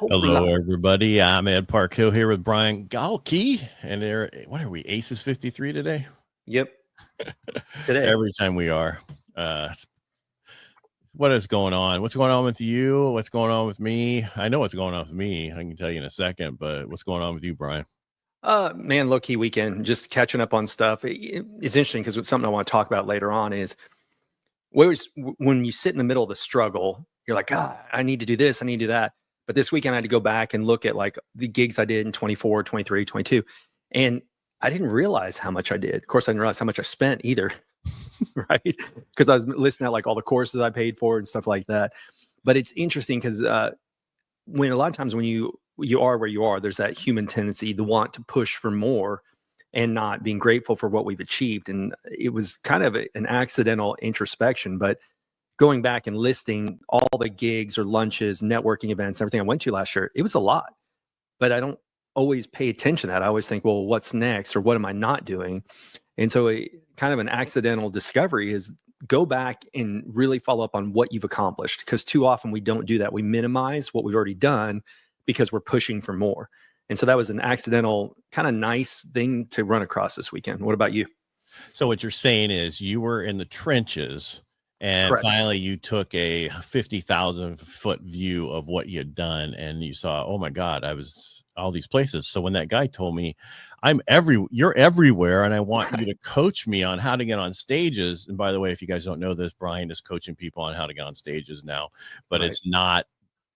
Hopefully Hello, not. everybody. I'm Ed Parcaut here with Brian Galke, and what are we? Aces 53 today. Yep. Today. Every time we are. Uh, what is going on? What's going on with you? What's going on with me? I know what's going on with me. I can tell you in a second, but what's going on with you, Brian? Man, low-key weekend, just catching up on stuff. It's interesting because it's something I want to talk about later on is when you sit in the middle of the struggle, you're like, God, I need to do this, I need to do that. But this weekend I had to go back and look at like the gigs I did in 24, 23, 22. And I didn't realize how much I did. Of course, I didn't realize how much I spent either. Right. Because I was listing out like all the courses I paid for and stuff like that. But it's interesting because when a lot of times when you are where you are, there's that human tendency to want to push for more and not being grateful for what we've achieved. And it was kind of an accidental introspection, but going back and listing all the gigs or lunches, networking events, everything I went to last year, it was a lot, but I don't always pay attention to that. I always think, well, what's next or what am I not doing? And so kind of an accidental discovery is go back and really follow up on what you've accomplished, because too often we don't do that. We minimize what we've already done because we're pushing for more. And so that was an accidental kind of nice thing to run across this weekend. What about you? So what you're saying is you were in the trenches and Correct. finally you took a 50,000 foot view of what you had done and you saw, oh my God, I was all these places. So when that guy told me you're everywhere and I want you to coach me on how to get on stages. And by the way, if you guys don't know this, Brian is coaching people on how to get on stages now, but It's not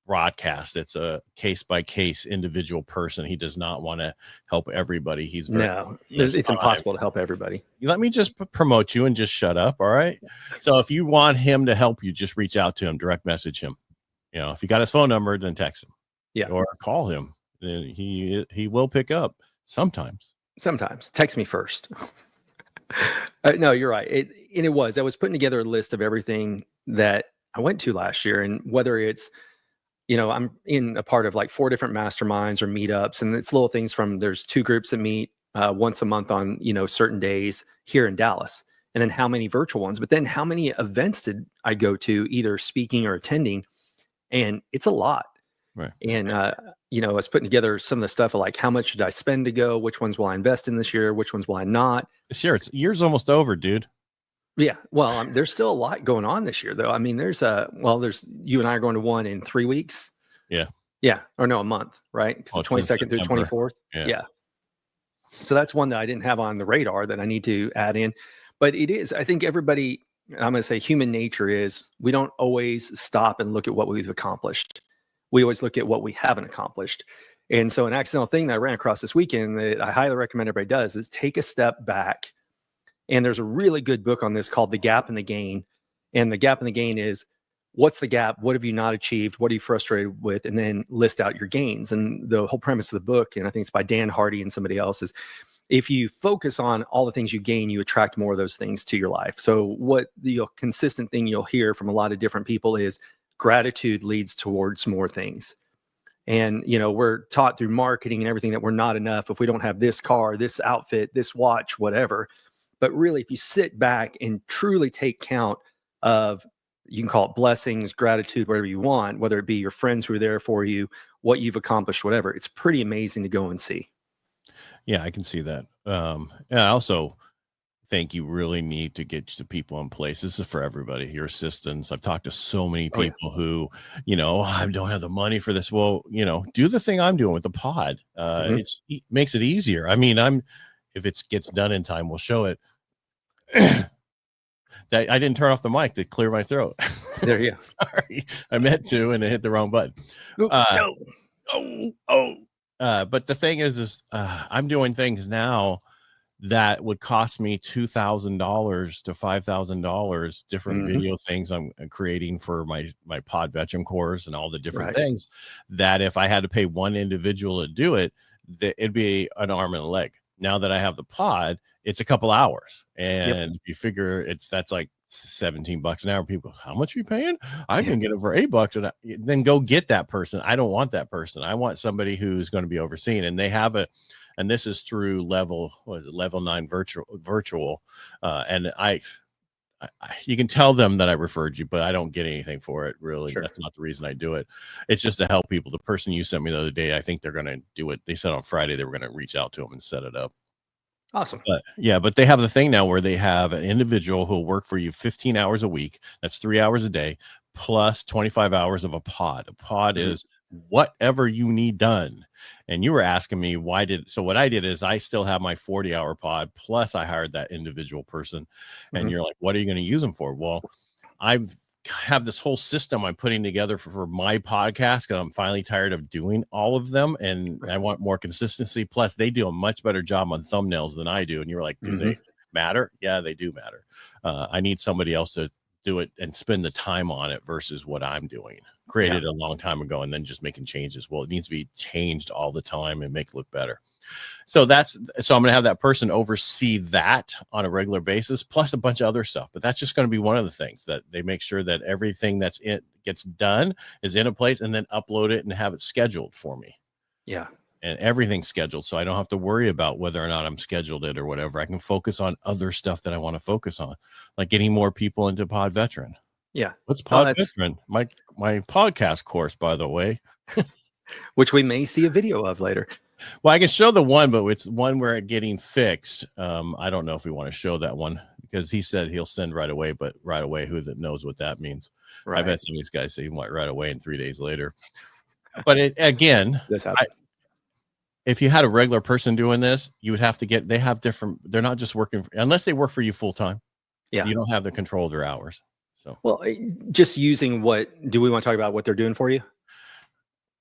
broadcast. It's a case-by-case individual person. He does not want to help everybody. It's impossible to help everybody. Let me just promote you and just shut up. All right. So if you want him to help you, just reach out to him, direct message him. You know, if you got his phone number, then text him. Yeah. Or call him. He will pick up sometimes. Text me first. No, you're right. I was putting together a list of everything that I went to last year, and whether it's, I'm in a part of like 4 different masterminds or meetups, and it's little things from there's 2 groups that meet once a month on, certain days here in Dallas, and then how many virtual ones, but then how many events did I go to, either speaking or attending? And it's a lot. Right. And, I was putting together some of the stuff of like, how much did I spend to go? Which ones will I invest in this year? Which ones will I not? Sure. Year's almost over, dude. Yeah. Well, there's still a lot going on this year, though. I mean, there's you and I are going to one in 3 weeks. Yeah. Yeah. Or no, a month, right? Because 22nd through 24th. Yeah. So that's one that I didn't have on the radar that I need to add in. But it is, I think everybody, I'm going to say human nature is we don't always stop and look at what we've accomplished. We always look at what we haven't accomplished. And so an accidental thing that I ran across this weekend that I highly recommend everybody does is take a step back. And there's a really good book on this called The Gap and the Gain. And the gap and the gain is, what's the gap? What have you not achieved? What are you frustrated with? And then list out your gains. And the whole premise of the book, and I think it's by Dan Hardy and somebody else, is if you focus on all the things you gain, you attract more of those things to your life. So what the consistent thing you'll hear from a lot of different people is gratitude leads towards more things. And, we're taught through marketing and everything that we're not enough if we don't have this car, this outfit, this watch, whatever. But really, if you sit back and truly take count of, you can call it blessings, gratitude, whatever you want, whether it be your friends who are there for you, what you've accomplished, whatever, it's pretty amazing to go and see. Yeah, I can see that. I also think you really need to get the people in place. This is for everybody, your assistants. I've talked to so many people who, I don't have the money for this. Well, do the thing I'm doing with the pod. It makes it easier. I mean, if it gets done in time, we'll show it. That I didn't turn off the mic to clear my throat. There you go. Sorry, I meant to, and I hit the wrong button. But the thing is I'm doing things now that would cost me $2,000 to $5,000, different video things I'm creating for my pod veteran course and all the different things, that if I had to pay one individual to do it, it'd be an arm and a leg. Now that I have the pod, it's a couple hours. And if you figure that's like $17 an hour, people, how much are you paying? I can get it for $8. And then go get that person. I don't want that person. I want somebody who's going to be overseen, and they have and this is through level 9 virtual. And I you can tell them that I referred you, but I don't get anything for it. Really, Sure. that's not the reason I do it. It's just to help people. The person you sent me the other day, I think they're going to do it. They said on Friday they were going to reach out to them and set it up. Awesome. But yeah, but they have the thing now where they have an individual who'll work for you 15 hours a week. That's 3 hours a day plus 25 hours of a pod. A pod is whatever you need done. And you were asking me so what I did is I still have my 40-hour pod plus I hired that individual person. And you're like, what are you going to use them for? Well, I have this whole system I'm putting together for my podcast, because I'm finally tired of doing all of them, and I want more consistency. Plus, they do a much better job on thumbnails than I do. And you're like, do they matter? Yeah, they do matter. I need somebody else to do it and spend the time on it versus what I'm doing. Created a long time ago and then just making changes. Well, it needs to be changed all the time and make it look better. So I'm going to have that person oversee that on a regular basis, plus a bunch of other stuff. But that's just going to be one of the things that they make sure that everything that's gets done is in a place, and then upload it and have it scheduled for me. Yeah. And everything's scheduled. So I don't have to worry about whether or not I'm scheduled it or whatever. I can focus on other stuff that I want to focus on, like getting more people into Pod Veteran. Yeah. What's Pod Veteran? My podcast course, by the way. Which we may see a video of later. Well, I can show the one, but it's one where it's getting fixed. I don't know if we want to show that one, because he said he'll send right away, but right away, who that knows what that means? Right. I've had some of these guys say he went right away and 3 days later. But if you had a regular person doing this, you would have to they're not just working, unless they work for you full time. Yeah. You don't have the control of their hours. So, well, just using do we want to talk about what they're doing for you?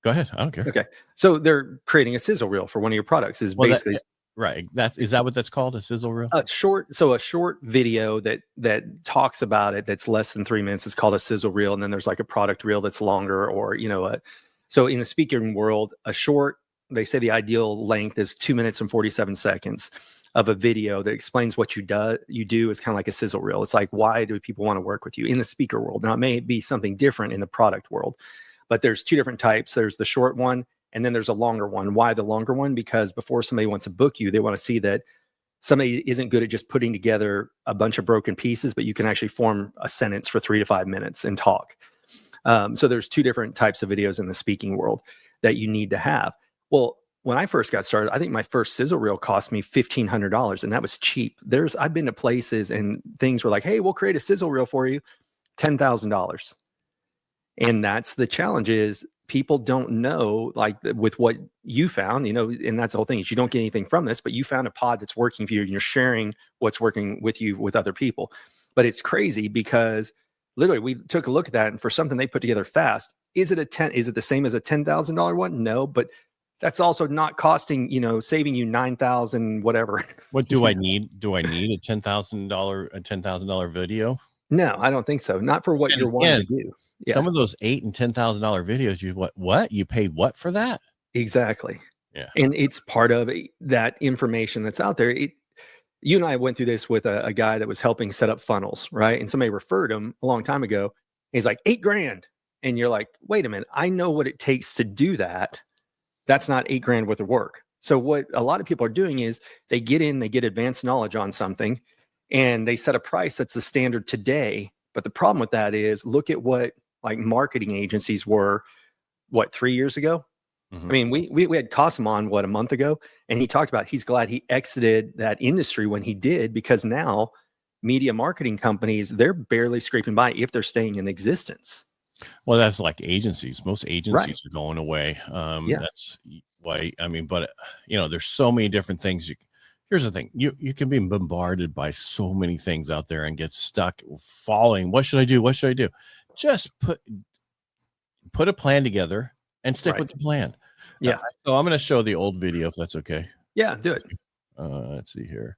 Go ahead. I don't care. Okay. So they're creating a sizzle reel for one of your products basically. Right. Is that what that's called? A sizzle reel? A short video that talks about it, that's less than 3 minutes, is called a sizzle reel. And then there's like a product reel that's longer, or, so in the speaking world, they say the ideal length is 2 minutes and 47 seconds of a video that explains what you do is kind of like a sizzle reel. It's like, why do people want to work with you in the speaker world? Now, it may be something different in the product world, but there's two different types. There's the short one, and then there's a longer one. Why the longer one? Because before somebody wants to book you, they want to see that somebody isn't good at just putting together a bunch of broken pieces, but you can actually form a sentence for 3 to 5 minutes and talk. So there's two different types of videos in the speaking world that you need to have. Well, when I first got started, I think my first sizzle reel cost me $1,500, and that was cheap. I've been to places and things were like, hey, we'll create a sizzle reel for you, $10,000. And that's the challenge, is people don't know, like with what you found, and that's the whole thing, is you don't get anything from this, but you found a pod that's working for you and you're sharing what's working with you with other people. But it's crazy because literally we took a look at that, and for something they put together fast, is it the same as a $10,000 one? No, but that's also not costing, saving you $9,000, whatever. What do I need? Do I need a $10,000 video? No, I don't think so. Not for what you're wanting to do. Yeah. Some of those $8,000 and $10,000 videos, what you paid what for that? Exactly. Yeah. And it's part of that information that's out there. You and I went through this with a guy that was helping set up funnels, right? And somebody referred him a long time ago. He's like, $8,000. And you're like, wait a minute, I know what it takes to do that. That's not $8,000 worth of work. So what a lot of people are doing is they get advanced knowledge on something, and they set a price that's the standard today. But the problem with that is, look at what like marketing agencies were, 3 years ago? Mm-hmm. I mean, we had Cosmo on a month ago, and he talked about he's glad he exited that industry when he did, because now media marketing companies, they're barely scraping by if they're staying in existence. Well, that's like agencies. Most agencies are going away. That's why, but there's so many different things. Here's the thing. You can be bombarded by so many things out there and get stuck falling. What should I do? What should I do? Just put a plan together and stick with the plan. Yeah. So I'm going to show the old video, if that's okay. Yeah, do it. Let's see here.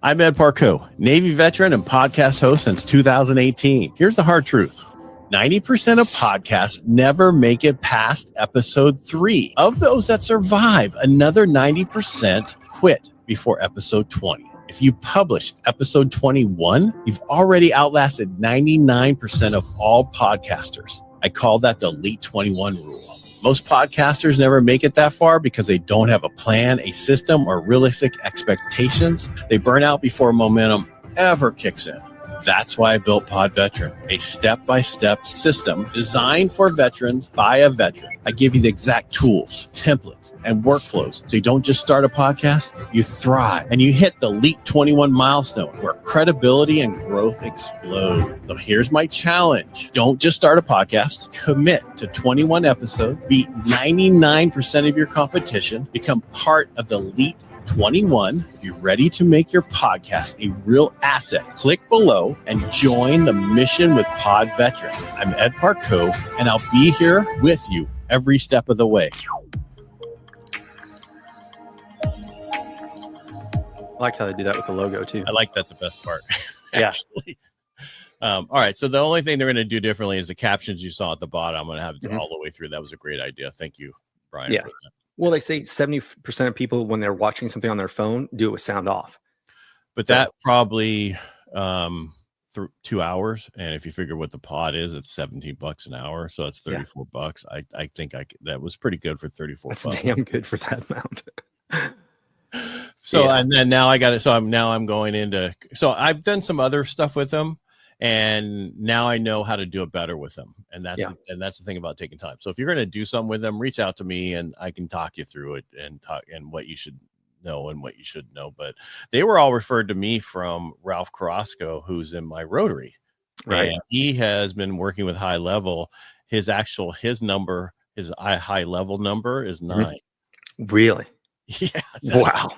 I'm Ed Parcaut, Navy veteran and podcast host since 2018. Here's the hard truth. 90% of podcasts never make it past episode 3. Of those that survive, another 90% quit before episode 20. If you publish episode 21, you've already outlasted 99% of all podcasters. I call that the Elite 21 rule. Most podcasters never make it that far because they don't have a plan, a system, or realistic expectations. They burn out before momentum ever kicks in. That's why I built Pod Veteran, a step-by-step system designed for veterans by a veteran. I give you the exact tools, templates, and workflows so you don't just start a podcast, you thrive, and you hit the Elite 21 milestone where credibility and growth explode. So here's my challenge. Don't just start a podcast. Commit to 21 episodes, beat 99% of your competition, become part of the Elite 21. If you're ready to make your podcast a real asset, click below and join the mission with Pod Veteran. I'm Ed Parcaut, and I'll be here with you every step of the way. I like how they do that with the logo too. I like that the best part. Yeah. Actually. All right. So the only thing they're going to do differently is the captions you saw at the bottom. I'm going to have all the way through. That was a great idea. Thank you, Brian. Yeah. For that. Well, they say 70% of people, when they're watching something on their phone, do it with sound off. But that probably through 2 hours. And if you figure what the pod is, it's $17 an hour. So it's $34. I think that was pretty good for $34. That's damn good for that amount. So, and then now I got it. So I'm going into, so I've done some other stuff with them. And now I know how to do it better with them. And that's the thing about taking time. So if you're going to do something with them, reach out to me and I can talk you through it and what you should know and what you shouldn't know. But they were all referred to me from Ralph Carrasco, who's in my Rotary. Right. And he has been working with High Level. His number, his high level number is 9. Really? Yeah. Wow.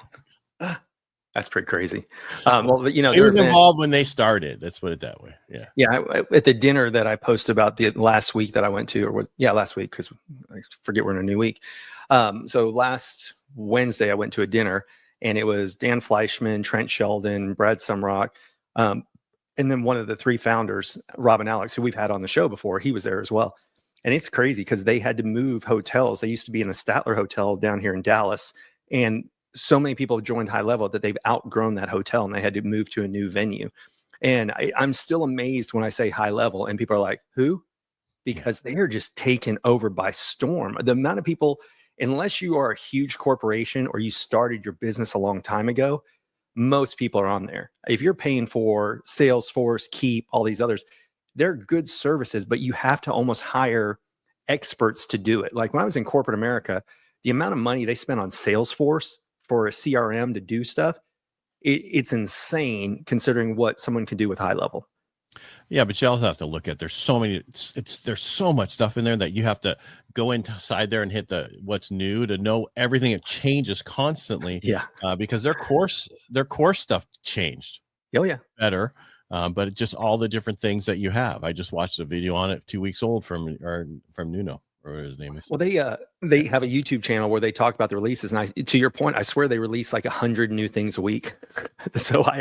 That's pretty crazy. Well, you know, he was involved when they started. Let's put it that way. Yeah. Yeah. At the dinner that I posted about the last week that I went to, last week, because I forget we're in a new week. So last Wednesday, I went to a dinner and it was Dan Fleischman, Trent Sheldon, Brad Sumrock. And then one of the 3 founders, Rob and Alex, who we've had on the show before, he was there as well. And it's crazy because they had to move hotels. They used to be in the Statler Hotel down here in Dallas. And so many people have joined High Level that they've outgrown that hotel and they had to move to a new venue. And I'm still amazed when I say High Level and people are like, who? Because they are just taken over by storm. The amount of people, unless you are a huge corporation or you started your business a long time ago, most people are on there. If you're paying for Salesforce, Keep, all these others, they're good services, but you have to almost hire experts to do it. Like when I was in corporate America, the amount of money they spent on Salesforce for a CRM to do stuff, it's insane considering what someone can do with High Level. Yeah, but you also have to look at there's so much stuff in there that you have to go inside there and hit what's new to know everything. It changes constantly. Yeah, because their course stuff changed. Oh yeah, better. But just all the different things that you have. I just watched a video on it 2 weeks old from Nuno. Or his name is. Well, they have a YouTube channel where they talk about the releases, and to your point, I swear they release like 100 new things a week. So I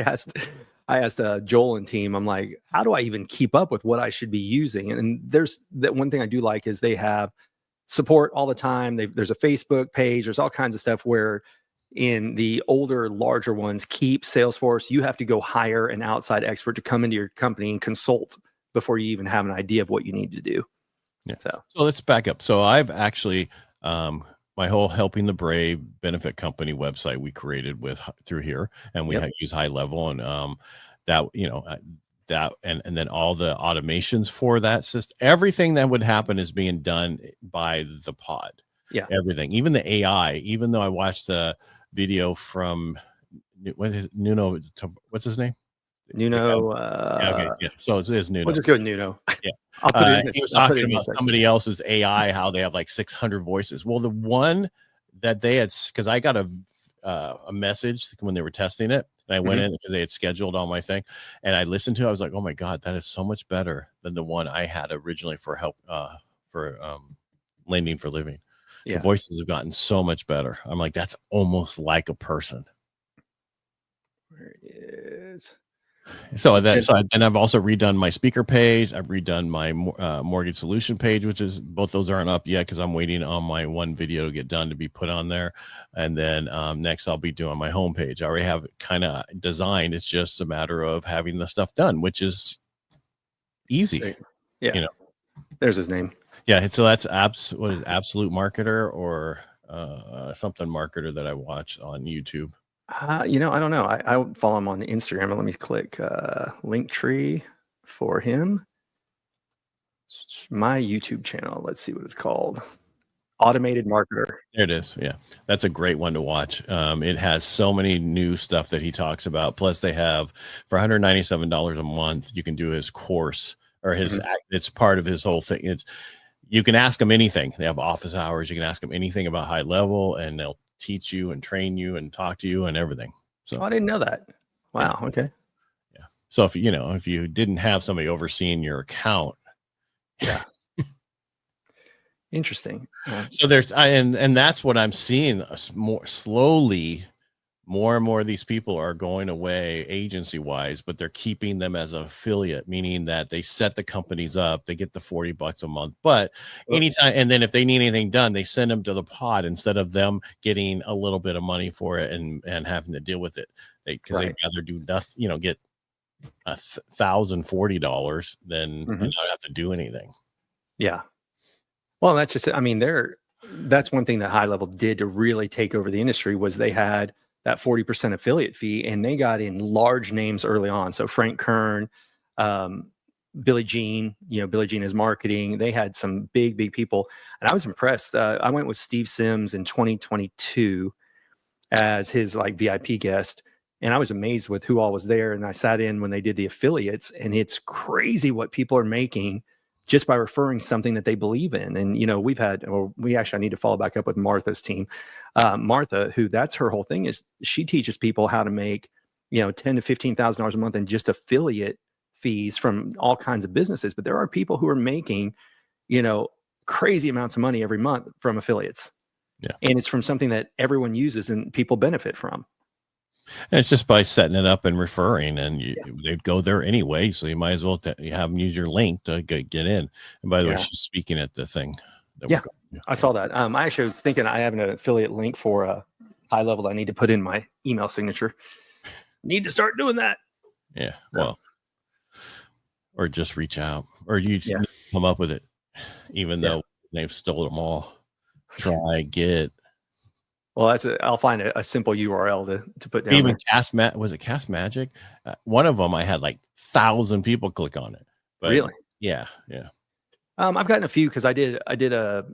asked Joel and team, I'm like, how do I even keep up with what I should be using? And there's that one thing I do like is they have support all the time. There's a Facebook page. There's all kinds of stuff where in the older, larger ones, Keep, Salesforce, you have to go hire an outside expert to come into your company and consult before you even have an idea of what you need to do. Yeah. So let's back up. So I've actually, my whole Helping the Brave benefit company website we created through here, and we use High Level, and and then all the automations for that system. Everything that would happen is being done by the pod. Yeah, everything, even the AI. Even though I watched the video from Nuno, what's his name? Nuno. So it is Nuno. We'll just go with Nuno. Yeah. He was talking about somebody else's AI, how they have like 600 voices. Well, the one that they had, because I got a message when they were testing it, and I went in because they had scheduled on my thing, and I listened to it. I was like, oh my God, that is so much better than the one I had originally for Lending for Living. Yeah. The voices have gotten so much better. I'm like, that's almost like a person. Where it is. So then I've also redone my speaker page. I've redone my mortgage solution page, which is both those aren't up yet because I'm waiting on my one video to get done to be put on there. And then next I'll be doing my homepage. I already have it kind of designed. It's just a matter of having the stuff done, which is easy. Yeah. There's his name. Yeah. So that's what is Absolute Marketer or something marketer that I watch on YouTube. I don't know. I follow him on Instagram. Let me click Linktree for him. My YouTube channel. Let's see what it's called. Automated Marketer. There it is. Yeah, that's a great one to watch. It has so many new stuff that he talks about. Plus, they have for $197 a month, you can do his course or his. It's part of his whole thing. You can ask them anything. They have office hours. You can ask them anything about high level, and they'll teach you and train you and talk to you and everything. So I didn't know that. Wow. Yeah. Okay. Yeah. So if you didn't have somebody overseeing your account, yeah. Interesting. So and that's what I'm seeing more slowly. More and more of these people are going away agency wise, but they're keeping them as an affiliate, meaning that they set the companies up, they get the $40 a month, but anytime, and then if they need anything done, they send them to the pod instead of them getting a little bit of money for it and having to deal with it. Because they'd rather do nothing, get $1,040 than not have to do anything. Yeah. Well, that's just, that's one thing that High Level did to really take over the industry was they had that 40% affiliate fee, and they got in large names early on. So Frank Kern, Billie Jean, Billie Jean is marketing. They had some big people, and I was impressed. I went with Steve Sims in 2022 as his VIP guest, and I was amazed with who all was there. And I sat in when they did the affiliates, and it's crazy what people are making just by referring something that they believe in. And, I need to follow back up with Martha's team. Martha, who that's her whole thing, is she teaches people how to make, $10,000 to $15,000 a month in just affiliate fees from all kinds of businesses. But there are people who are making, crazy amounts of money every month from affiliates. Yeah. And it's from something that everyone uses and people benefit from. And it's just by setting it up and referring, and they'd go there anyway. So you might as well have them use your link to get in. And by the way, she's speaking at the thing. I saw that. I actually was thinking I have an affiliate link for a High Level. I need to put in my email signature. Need to start doing that. Yeah. So. Well, or just reach out, or you come up with it, even though they've stolen them all. Get. Well, I'll find a simple URL to put down. Even was it Cast Magic? One of them I had 1,000 people click on it. But really? Yeah. I've gotten a few because I did a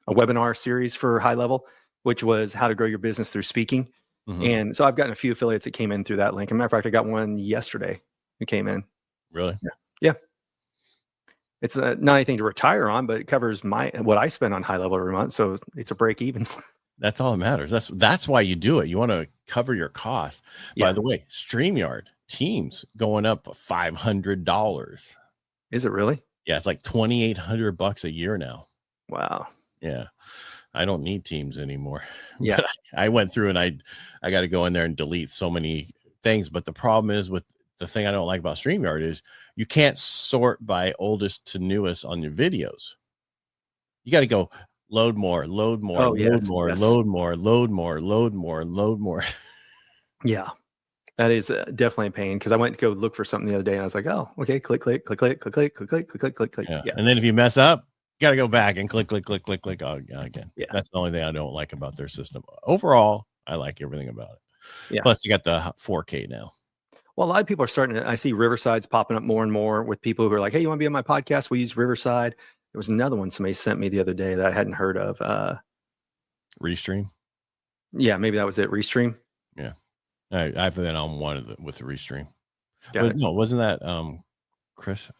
webinar series for High Level, which was how to grow your business through speaking. And so I've gotten a few affiliates that came in through that link. As a matter of fact, I got one yesterday who came in. Really? Yeah. It's not anything to retire on, but it covers what I spend on High Level every month. So it's a break even. That's all that matters. That's why you do it. You want to cover your costs. Yeah. By the way, StreamYard Teams going up $500. Is it really? Yeah, it's $2,800 a year now. Wow. Yeah, I don't need Teams anymore. Yeah, but I went through and I got to go in there and delete so many things. But the problem is with the thing I don't like about StreamYard is you can't sort by oldest to newest on your videos. You got to go. Load more. Load more. Yeah, that is definitely a pain because I went to go look for something the other day and I was like, oh, okay, click. Yeah. And then if you mess up, you got to go back and click again. Yeah, that's the only thing I don't like about their system. Overall, I like everything about it. Yeah. Plus, you got the 4K now. Well, a lot of people are starting to. I see Riverside's popping up more and more with people who are like, hey, you want to be on my podcast? We use Riverside. There was another one somebody sent me the other day that I hadn't heard of. Restream? Yeah, maybe that was it. Restream? Yeah. I've been on one with the Restream. No, wasn't that Chris?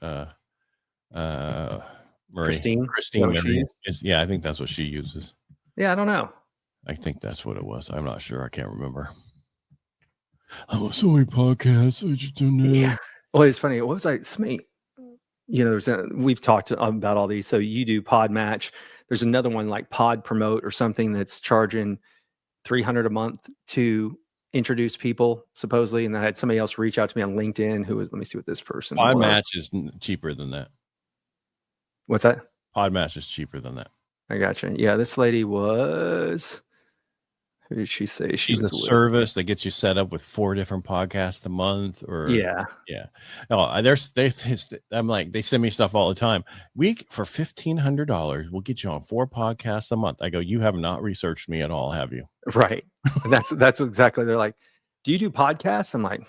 Christine? Christine. Yeah, I think that's what she uses. Yeah, I don't know. I think that's what it was. I'm not sure. I can't remember. I have so many podcasts. I just don't know. Yeah. Well, it's funny. What was we've talked about all these. So you do Pod Match. There's another one like Pod Promote or something that's charging $300 a month to introduce people supposedly. And then I had somebody else reach out to me on LinkedIn who was, let me see what this person Pod Match is cheaper than that. What's that? Pod Match is cheaper than that. I gotcha. Yeah. This lady was, Who did she say she She's a was with? service that gets you set up with 4 different podcasts a month, or Yeah. yeah. No, I'm like, they send me stuff all the time. For $1,500, we'll get you on 4 podcasts a month. I go, you have not researched me at all, have you? Right. And that's what exactly they're like. Do you do podcasts? I'm like,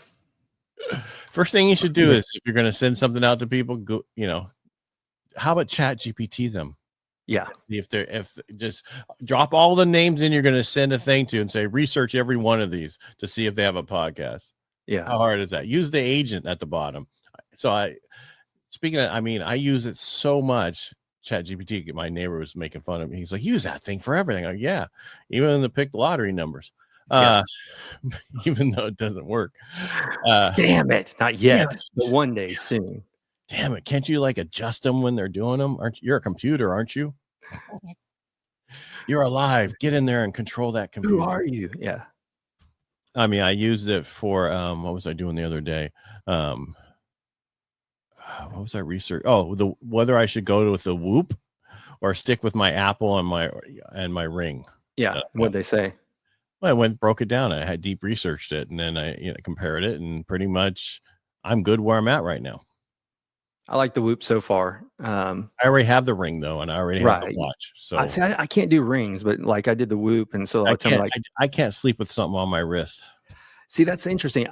first thing you should do Yeah. is, if you're going to send something out to people, go, how about chat GPT them? yeah. See if just drop all the names in you're going to send a thing to and say, research every one of these to see if they have a podcast. Yeah. How hard is that? Use the agent at the bottom. So I use it so much. Chat GPT, my neighbor was making fun of me. He's like, use that thing for everything. I'm like, yeah, even to pick lottery numbers. Even though it doesn't work. Damn it. Not yet. Damn it. But one day soon. Damn it. Can't you like adjust them when they're doing them? You're a computer, aren't you? You're alive. Get in there and control that computer. Who are you? Yeah. I mean, I used it for what was I doing the other day? What was I research? Oh, whether I should go with the Whoop or stick with my Apple and my Ring. Yeah. What'd they say? Well, I broke it down. I had deep researched it, and then I compared it, and pretty much I'm good where I'm at right now. I like the Whoop so far. I already have the Ring though, and I already have the watch. So I can't do rings, but like I did the Whoop, and so I can't sleep with something on my wrist. See, that's interesting.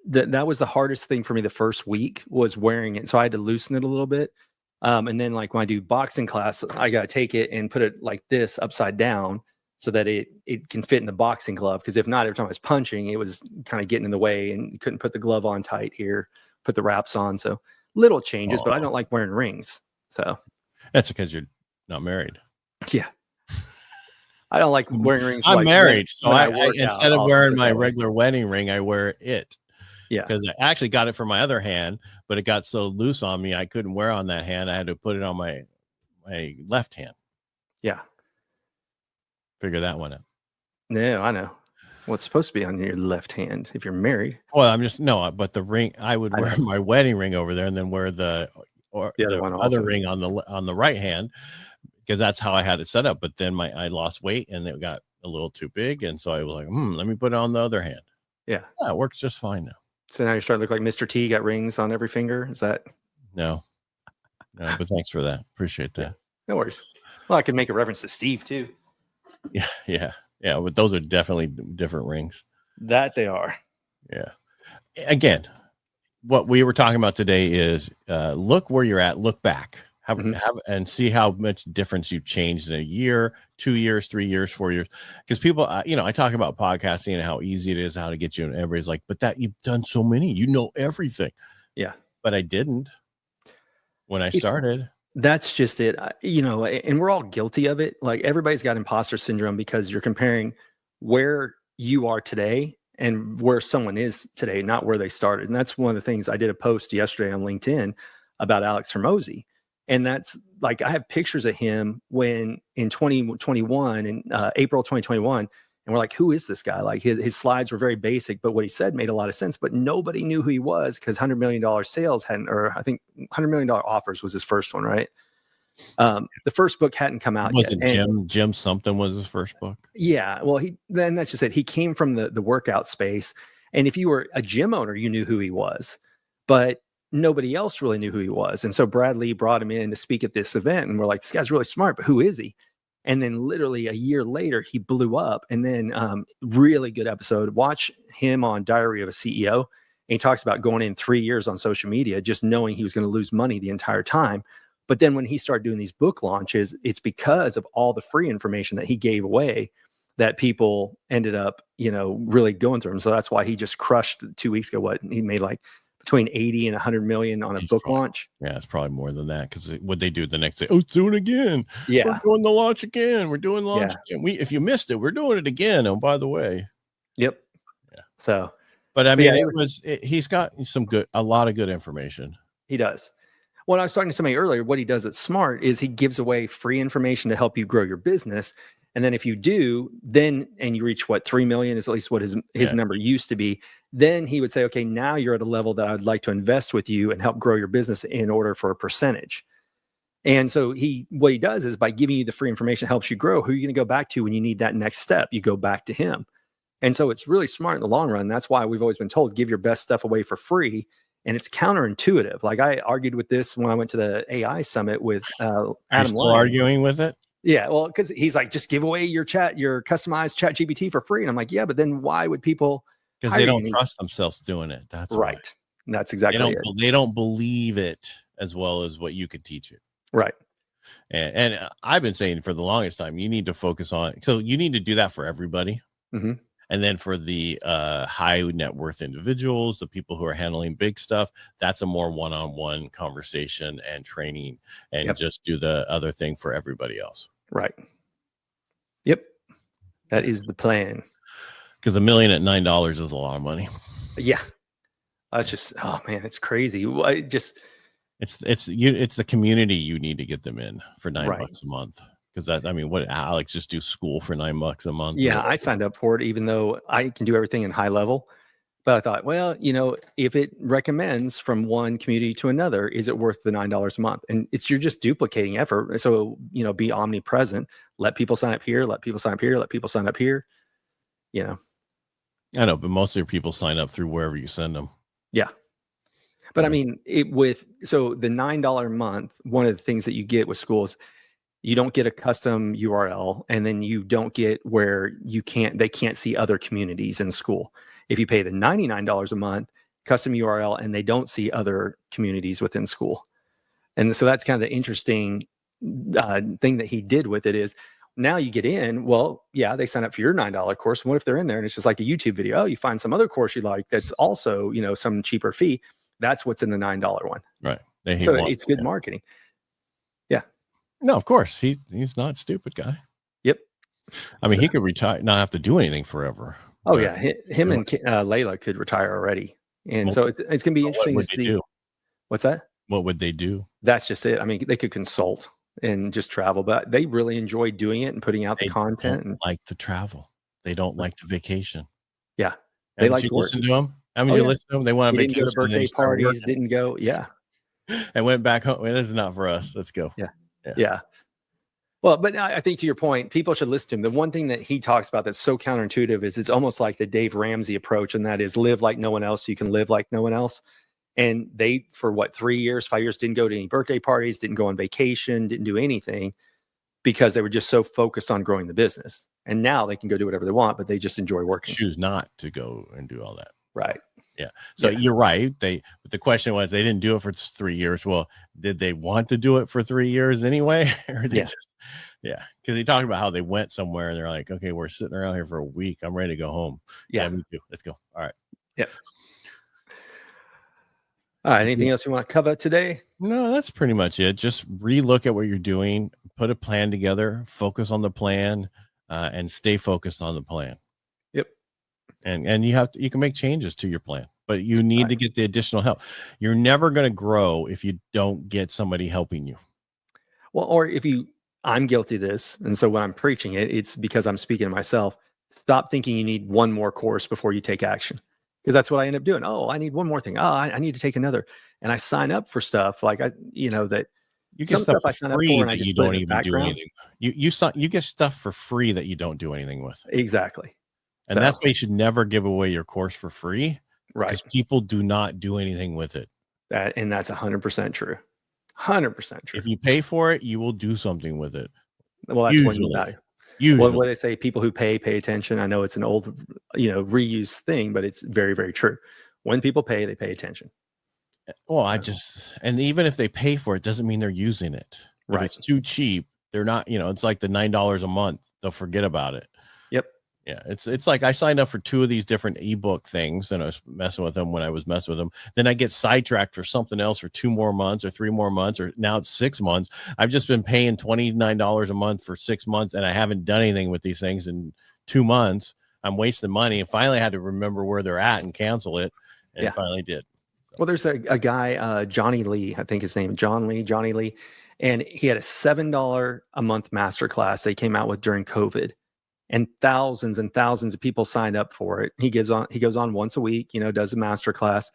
That was the hardest thing for me the first week, was wearing it. So I had to loosen it a little bit. And then like when I do boxing class, I got to take it and put it like this upside down so that it can fit in the boxing glove. Because if not, every time I was punching, it was kind of getting in the way, and you couldn't put the glove on tight here, put the wraps on. So little changes, but I don't like wearing rings. So that's because you're not married. Yeah. I don't like wearing rings. I'm married, so I instead of wearing my regular wedding ring, I wear it. Yeah, because I actually got it for my other hand, but it got so loose on me I couldn't wear on that hand. I had to put it on my left hand. Yeah, figure that one out. No, I know. What's supposed to be on your left hand if you're married? Well, but the ring, I would wear my wedding ring over there, and then wear the other ring on the right hand, because that's how I had it set up. But then I lost weight, and it got a little too big, and so I was like, let me put it on the other hand. Yeah, it works just fine now. So now you're starting to look like Mr. T. Got rings on every finger. Is that? No, but thanks for that. Appreciate that. No worries. Well, I could make a reference to Steve too. Yeah. But those are definitely different rings. That they are. Yeah. Again, what we were talking about today is look where you're at. Look back. Have and see how much difference you've changed in a year, 2 years, 3 years, 4 years. Because people, I talk about podcasting and how easy it is, how to get you, and everybody's like, but that you've done so many, you know everything. Yeah, but I didn't when I started. That's just it, and we're all guilty of it. Like everybody's got imposter syndrome because you're comparing where you are today and where someone is today, not where they started. And that's one of the things. I did a post yesterday on LinkedIn about Alex Hormozy. And that's like, I have pictures of him when in 2021, in April 2021, and we're like, who is this guy? Like his slides were very basic, but what he said made a lot of sense, but nobody knew who he was because $100 million sales or I think $100 million offers was his first one, right? The first book hadn't come out yet. Was it Jim something was his first book? Yeah. Well, then that's just it. He came from the workout space. And if you were a gym owner, you knew who he was, but nobody else really knew who he was. And so Brad Lee brought him in to speak at this event, and we're like, this guy's really smart, but who is he? And then literally a year later, he blew up. And then really good episode. Watch him on Diary of a CEO. And he talks about going in 3 years on social media, just knowing he was going to lose money the entire time. But then when he started doing these book launches, it's because of all the free information that he gave away that people ended up, really going through him. So that's why he just crushed 2 weeks ago. He made like between 80 and 100 million on a book launch. Yeah, it's probably more than that, because what they do the next day, let's do it again. Yeah, we're doing the launch again. We're doing launch again. If you missed it, we're doing it again. Oh, by the way. Yep. Yeah. So, but I mean, he's got a lot of good information. He does. When I was talking to somebody earlier, what he does that's smart is he gives away free information to help you grow your business. And then if you do, and you reach 3 million is at least what his number used to be, then he would say, okay, now you're at a level that I'd like to invest with you and help grow your business in order for a percentage. And so what he does is by giving you the free information helps you grow. Who are you going to go back to when you need that next step? You go back to him. And so it's really smart in the long run. That's why we've always been told, give your best stuff away for free. And it's counterintuitive. Like I argued with this when I went to the AI summit with Are you Adam still Lang. arguing with it? Yeah, well, because he's like, just give away your customized chat GPT for free. And I'm like, yeah, but then why would people? Because they don't trust themselves doing it. That's right. Why. That's exactly it. They don't believe it as well as what you could teach it. Right. And I've been saying for the longest time, you need to focus on. So you need to do that for everybody. Mm-hmm. And then for the high net worth individuals, the people who are handling big stuff, that's a more one-on-one conversation and training, and just do the other thing for everybody else. Right. Yep. That is the plan. Because $1 million at $9 is a lot of money. Yeah. That's just, oh man, it's crazy. It's the community you need to get them in for $9 a month. Because what Alex just do school for $9 a month? Yeah, I signed up for it, even though I can do everything in high level. But I thought, well, if it recommends from one community to another, is it worth the $9 a month? And you're just duplicating effort. So, be omnipresent. Let people sign up here. Let people sign up here. Let people sign up here. I know, but most of your people sign up through wherever you send them. Yeah. But I mean, the $9 a month, one of the things that you get with schools, you don't get a custom URL, and then you don't get where they can't see other communities in school. If you pay the $99 a month custom URL, and they don't see other communities within school. And so that's kind of the interesting thing that he did with it is now you get in, well, yeah, they sign up for your $9 course. What if they're in there and it's just like a YouTube video? Oh, you find some other course you like that's also, some cheaper fee. That's what's in the $9 one. Right. So it's good marketing. Yeah. No, of course. He's not a stupid guy. Yep. I mean, he could retire, not have to do anything forever. Oh, yeah. Him and Layla could retire already. And so it's going to be interesting to see. What's that? What would they do? That's just it. I mean, they could consult and just travel, but they really enjoy doing it and putting out the content. Don't like to travel. They don't like to vacation. Yeah. They like to listen to them. I mean, you listen to them. They want to vacation. Didn't go to birthday parties. Didn't go. Yeah. And went back home. This is not for us. Let's go. Yeah. Well, but I think to your point, people should listen to him. The one thing that he talks about that's so counterintuitive is it's almost like the Dave Ramsey approach, and that is live like no one else. So you can live like no one else. And they, for 5 years, didn't go to any birthday parties, didn't go on vacation, didn't do anything because they were just so focused on growing the business. And now they can go do whatever they want, but they just enjoy working. Choose not to go and do all that. Right. Yeah. So you're right. But the question was, they didn't do it for 3 years. Well, did they want to do it for 3 years anyway? Or they just, because he talked about how they went somewhere and they're like, okay, we're sitting around here for a week. I'm ready to go home. Yeah, me too. Let's go. All right. Yeah. All right. Anything else you want to cover today? No, that's pretty much it. Just relook at what you're doing, put a plan together, focus on the plan, and stay focused on the plan. Yep. And you can make changes to your plan, but you need to get the additional help. You're never going to grow if you don't get somebody helping you. Well, or I'm guilty of this. And so when I'm preaching it, it's because I'm speaking to myself. Stop thinking you need one more course before you take action. Because that's what I end up doing. Oh, I need one more thing. Oh, I need to take another. And I sign up for stuff like that you get some stuff I sign up for and I just don't even do anything. You get stuff for free that you don't do anything with. Exactly. And that's why you should never give away your course for free. Right. Because people do not do anything with it. And that's 100% true. 100% true. If you pay for it, you will do something with it. Well, that's when you value. Usually. What they say, people who pay attention. I know it's an old, reused thing, but it's very, very true. When people pay, they pay attention. Well, and even if they pay for it, doesn't mean they're using it. Right. If it's too cheap, they're not, it's like the $9 a month. They'll forget about it. Yep. Yeah. It's like I signed up for 2 of these different ebook things and I was messing with them when I was messing with them. Then I get sidetracked for something else for 2 more months or 3 more months, or now it's 6 months. I've just been paying $29 a month for 6 months and I haven't done anything with these things in 2 months. I'm wasting money, and finally I had to remember where they're at and cancel it. And finally did. Well, there's a guy, Johnny Lee, I think his name, Johnny Lee. And he had a $7 a month masterclass they came out with during COVID. And thousands of people signed up for it. He goes on once a week, does a masterclass.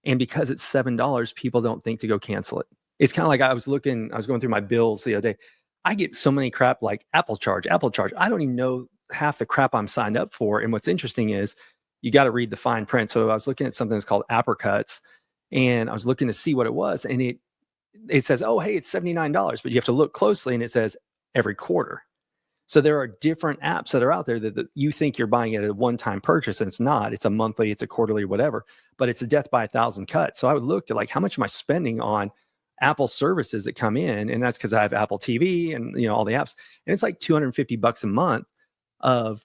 And because it's $7, people don't think to go cancel it. It's kind of like I was going through my bills the other day. I get so many crap like Apple Charge. I don't even know half the crap I'm signed up for. And what's interesting is you got to read the fine print. So I was looking at something that's called Parcaut, and I was looking to see what it was. And it says, oh, hey, it's $79, but you have to look closely and it says every quarter. So there are different apps that are out there that you think you're buying at a one-time purchase, and it's not. It's a monthly, it's a quarterly, whatever, but it's a death by 1,000 cut. So I would look to like, how much am I spending on Apple services that come in? And that's because I have Apple TV and all the apps. And it's like $250 a month of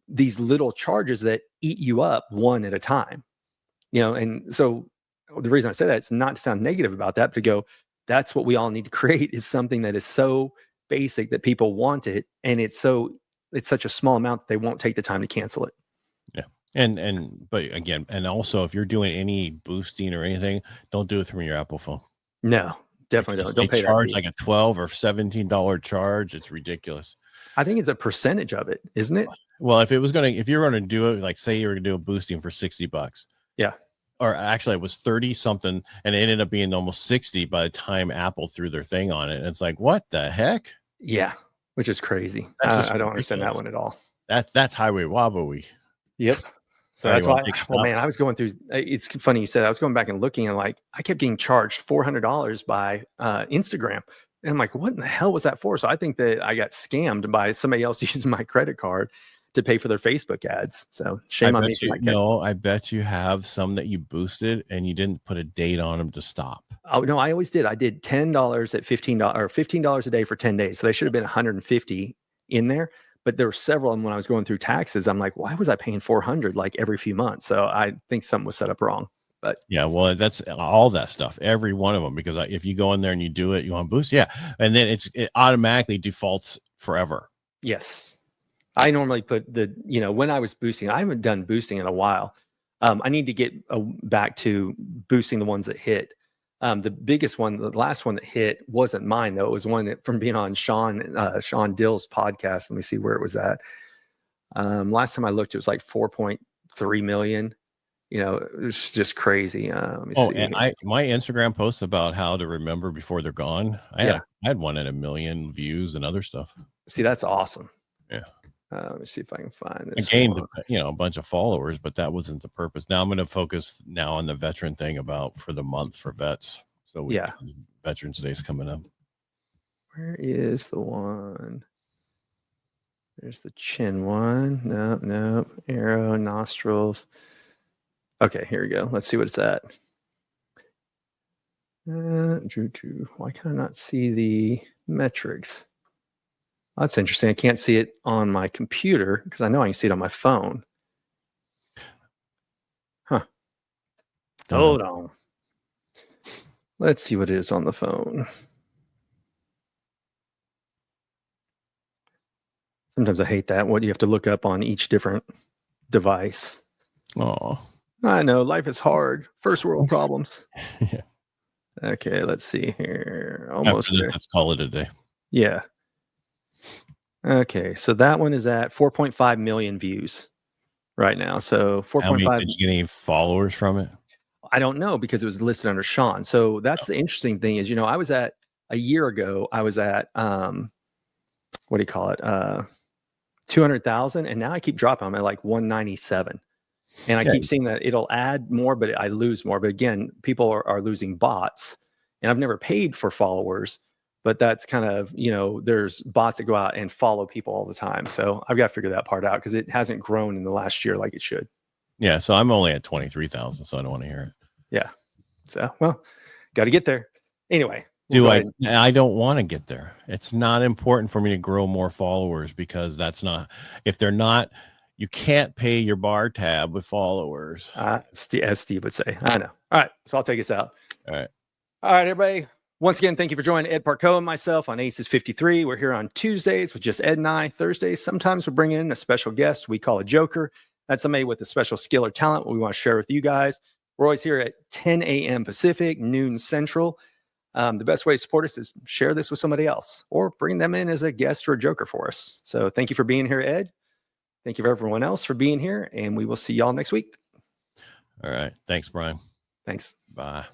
these little charges that eat you up one at a time. And so the reason I say that, it's not to sound negative about that, but to go, that's what we all need to create, is something that is so basic that people want it, and it's such a small amount that they won't take the time to cancel it. Yeah. But again, and also if you're doing any boosting or anything, don't do it from your Apple phone. No, definitely don't pay charge that like a $12 or $17 charge. It's ridiculous. I think it's a percentage of it, isn't it? Well, if you're going to do it, like say you're going to do a boosting for $60. Yeah. Or actually it was 30 something, and it ended up being almost 60 by the time Apple threw their thing on it. And it's like, what the heck? Yeah, which is crazy. I don't understand that one at all. That's highway wobbly. Yep. So that's why. Well, man, I was going through. It's funny you said. I was going back and looking, and like I kept getting charged $400 by Instagram, and I'm like, what in the hell was that for? So I think that I got scammed by somebody else using my credit card to pay for their Facebook ads. So shame on me. No, I bet you have some that you boosted and you didn't put a date on them to stop. Oh no, I always did. I did $10 at $15 or $15 a day for 10 days. So they should have been 150 in there. But there were several, and when I was going through taxes, I'm like, why was I paying 400 like every few months? So I think something was set up wrong. But yeah, well, that's all that stuff, every one of them, because if you go in there and you do it, you want to boost, yeah, and then it automatically defaults forever. Yes. I normally put when I was boosting, I haven't done boosting in a while. I need to get back to boosting the ones that hit. The biggest one, the last one that hit wasn't mine though. It was one from being on Sean Dill's podcast. Let me see where it was at. Last time I looked, it was like 4.3 million. It was just crazy. Let me see. And my Instagram posts about how to remember before they're gone. I had one at 1 million views and other stuff. See, that's awesome. Yeah. Let me see if I can find this. I gained, a bunch of followers, but that wasn't the purpose. Now I'm going to focus now on the veteran thing for the month for vets. So Veterans Day is coming up. Where is the one? There's the chin one. No. Arrow, nostrils. Okay, here we go. Let's see what it's at. Why can I not see the metrics? That's interesting. I can't see it on my computer because I know I can see it on my phone. Huh. Hold on. Let's see what it is on the phone. Sometimes I hate that. What you have to look up on each different device. Oh, I know. Life is hard. First world problems. Yeah. Okay, let's see here. Almost there. Let's call it a day. Yeah. Okay, so that one is at 4.5 million views right now. So 4.5. Did you get any followers from it? I don't know because it was listed under Sean. So that's the interesting thing is, I was at a year ago, I was at, what do you call it? 200,000. And now I keep dropping. I'm at like 197. And I keep seeing that it'll add more, but I lose more. But again, people are losing bots, and I've never paid for followers. But that's kind of, there's bots that go out and follow people all the time. So I've got to figure that part out because it hasn't grown in the last year like it should. Yeah. So I'm only at 23,000. So I don't want to hear it. Yeah. So, well, got to get there. Anyway. I don't want to get there. It's not important for me to grow more followers because if they're not, you can't pay your bar tab with followers. As Steve would say. I know. All right. So I'll take us out. All right, everybody. Once again, thank you for joining Ed Parcaut and myself on Aces 53. We're here on Tuesdays with just Ed and I. Thursdays, sometimes we'll bring in a special guest we call a joker. That's somebody with a special skill or talent we want to share with you guys. We're always here at 10 a.m. Pacific, noon Central. The best way to support us is share this with somebody else or bring them in as a guest or a joker for us. So thank you for being here, Ed. Thank you for everyone else for being here, and we will see y'all next week. All right. Thanks, Brian. Thanks. Bye.